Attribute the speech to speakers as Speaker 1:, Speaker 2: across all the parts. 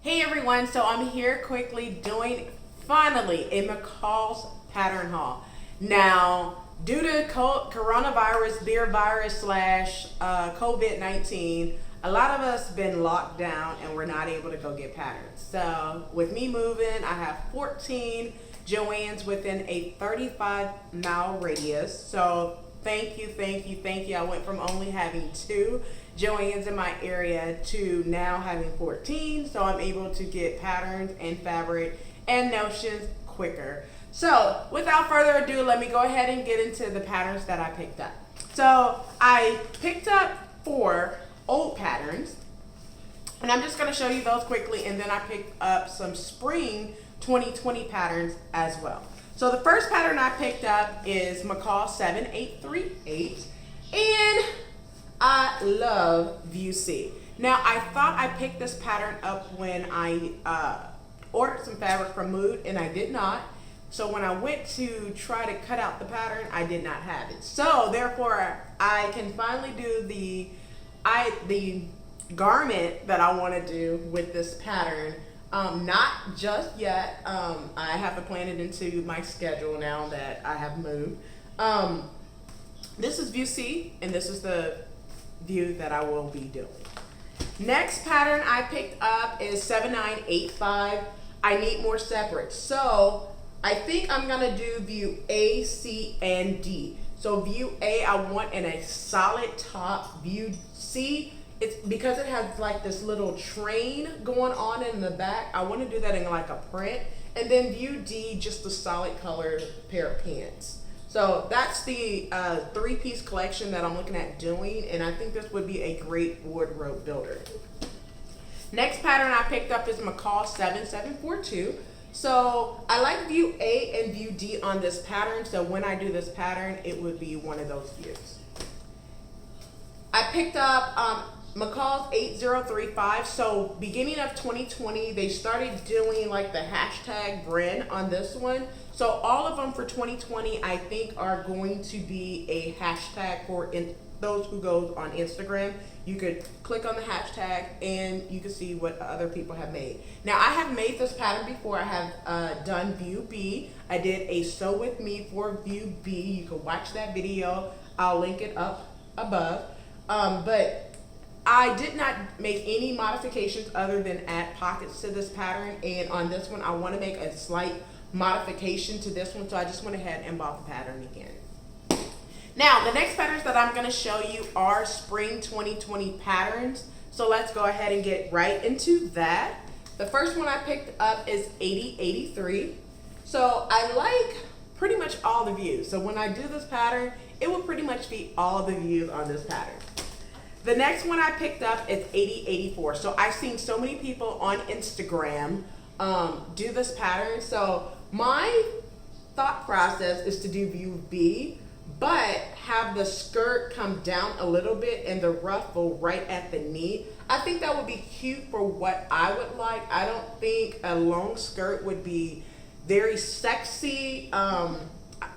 Speaker 1: Hey everyone, so I'm here quickly doing finally a McCall's pattern haul. Now, due to coronavirus, beer virus slash COVID-19, a lot of us been locked down and we're not able to go get patterns. So with me moving, I have 14 JoAnn's within a 35-mile radius. So thank you. I went from only having 2 JoAnn's in my area to now having 14, so I'm able to get patterns and fabric and notions quicker. So without further ado, let me go ahead and get into the patterns that I picked up. So I picked up 4 old patterns, and I'm just going to show you those quickly, and then I picked up some spring 2020 patterns as well. So the first pattern I picked up is McCall's 7838, and I love View C. Now, I thought I picked this pattern up when I ordered some fabric from Mood, and I did not. So when I went to try to cut out the pattern, I did not have it. So therefore, I can finally do the garment that I want to do with this pattern. Not just yet. I have to plan it into my schedule now that I have moved. This is View C, and this is the view that I will be doing. Next pattern I picked up is 7985. I need more separates. So I think I'm gonna do view A, C, and D. So view A, I want in a solid top. View C, it's because it has like this little train going on in the back. I want to do that in like a print. And then view D, just a solid colored pair of pants. So that's the 3-piece collection that I'm looking at doing, and I think this would be a great wardrobe builder. Next pattern I picked up is McCall's 7742. So I like view A and view D on this pattern, so when I do this pattern, it would be one of those views. I picked up McCall's 8035. So beginning of 2020, they started doing like the hashtag brand on this one. So all of them for 2020, I think, are going to be a hashtag for those who go on Instagram. You could click on the hashtag and you can see what other people have made. Now I have made this pattern before. I have done view B. I did a sew with me for view B. You can watch that video. I'll link it up above. But I did not make any modifications other than add pockets to this pattern. And on this one, I want to make a slight modification to this one, so I just went ahead and bought the pattern again. Now, the next patterns that I'm going to show you are spring 2020 patterns. So let's go ahead and get right into that. The first one I picked up is 8083. So I like pretty much all the views. So when I do this pattern, it will pretty much be all the views on this pattern. The next one I picked up is 8084. So I've seen so many people on Instagram do this pattern. So my thought process is to do view B, but have the skirt come down a little bit and the ruffle right at the knee. I think that would be cute for what I would like. I don't think a long skirt would be very sexy. I'm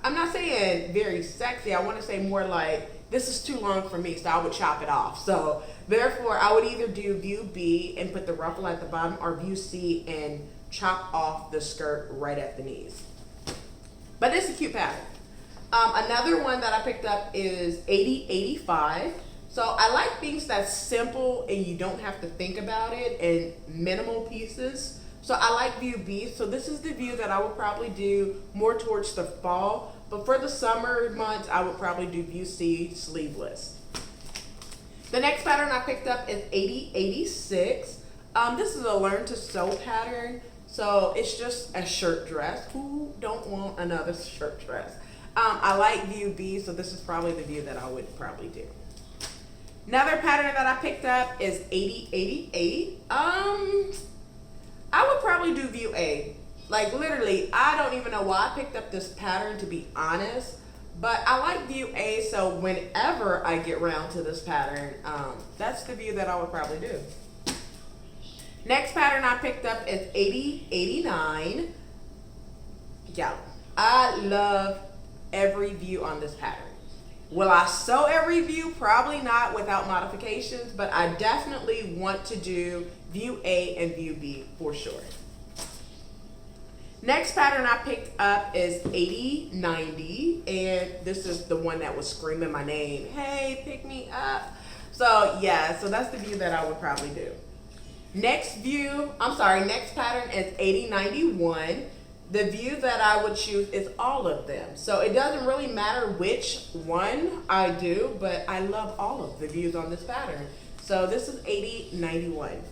Speaker 1: not saying very sexy. I want to say more like, this is too long for me, so I would chop it off. So therefore, I would either do view B and put the ruffle at the bottom, or view C and chop off the skirt right at the knees. But it's a cute pattern. Another one that I picked up is 8085. So I like things that's simple and you don't have to think about it, and minimal pieces. So I like view B. So this is the view that I would probably do more towards the fall. But for the summer months, I would probably do view C, sleeveless. The next pattern I picked up is 8086. This is a learn to sew pattern. So it's just a shirt dress. Who don't want another shirt dress? I like view B, so this is probably the view that I would probably do. Another pattern that I picked up is 8088. I would probably do view A. Like literally, I don't even know why I picked up this pattern, to be honest, but I like view A, so whenever I get around to this pattern, that's the view that I would probably do. Next pattern I picked up is 8089. Yeah, I love every view on this pattern. Will I sew every view? Probably not without modifications, but I definitely want to do view A and view B for sure. Next pattern I picked up is 8090, and this is the one that was screaming my name. Hey, pick me up. So yeah, so that's the view that I would probably do. Next pattern is 8091. The view that I would choose is all of them. So it doesn't really matter which one I do, but I love all of the views on this pattern. So this is 8091.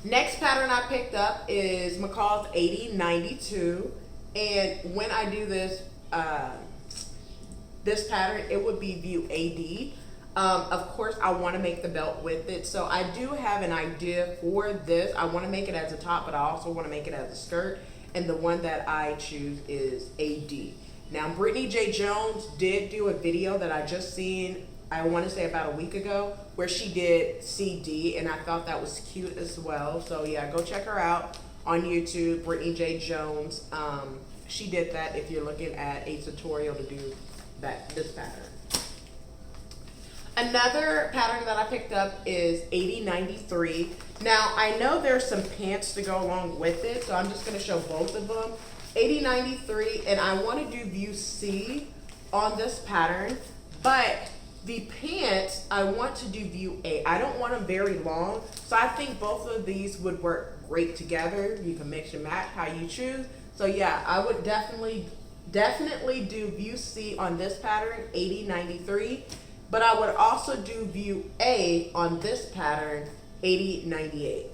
Speaker 1: Next pattern I picked up is McCall's 8092. And when I do this, this pattern, it would be view AD. Of course, I want to make the belt with it. So I do have an idea for this. I want to make it as a top, but I also want to make it as a skirt. And the one that I choose is AD. Now, Brittany J. Jones did do a video that I just seen, I want to say about a week ago, where she did CD, and I thought that was cute as well. So yeah, go check her out on YouTube, Brittany J. Jones. She did that if you're looking at a tutorial to do this pattern. Another pattern that I picked up is 8093. Now, I know there's some pants to go along with it, so I'm just going to show both of them. 8093, and I want to do view C on this pattern, but the pants, I want to do view A. I don't want them very long, so I think both of these would work great together. You can mix and match how you choose. So yeah, I would definitely do view C on this pattern, 8093. But I would also do view A on this pattern, 8098.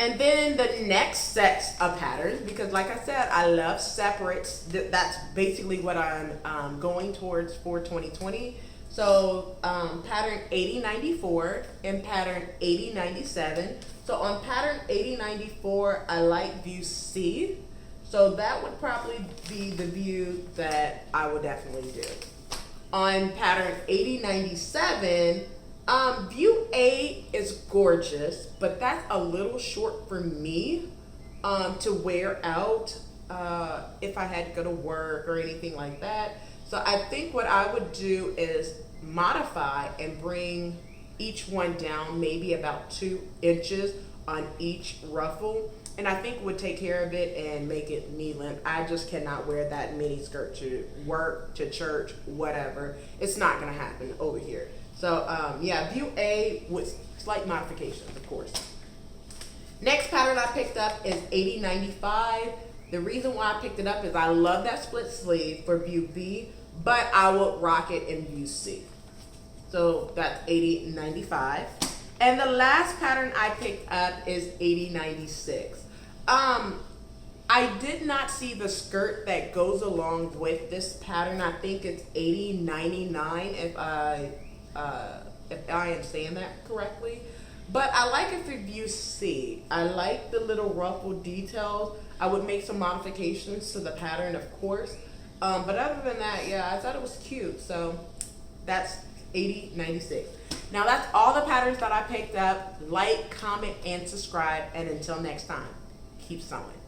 Speaker 1: And then the next set of patterns, because like I said, I love separates. That's basically what I'm going towards for 2020. So pattern 8094 and pattern 8097. So on pattern 8094, I like view C. So that would probably be the view that I would definitely do. On pattern 8097, view A is gorgeous, but that's a little short for me to wear out if I had to go to work or anything like that. So I think what I would do is modify and bring each one down maybe about 2 inches on each ruffle. And I think would take care of it and make it knee length. I just cannot wear that mini skirt to work, to church, whatever. It's not gonna happen over here. So yeah, view A with slight modifications, of course. Next pattern I picked up is 8095. The reason why I picked it up is I love that split sleeve for view B, but I will rock it in view C. So that's 8095. And the last pattern I picked up is 8096. I did not see the skirt that goes along with this pattern. I think it's 8099 if I am saying that correctly. But I like it for view C. I like the little ruffle details. I would make some modifications to the pattern, of course. But other than that, yeah, I thought it was cute. So that's 8096. Now that's all the patterns that I picked up. Like, comment, and subscribe. And until next time, keep sewing.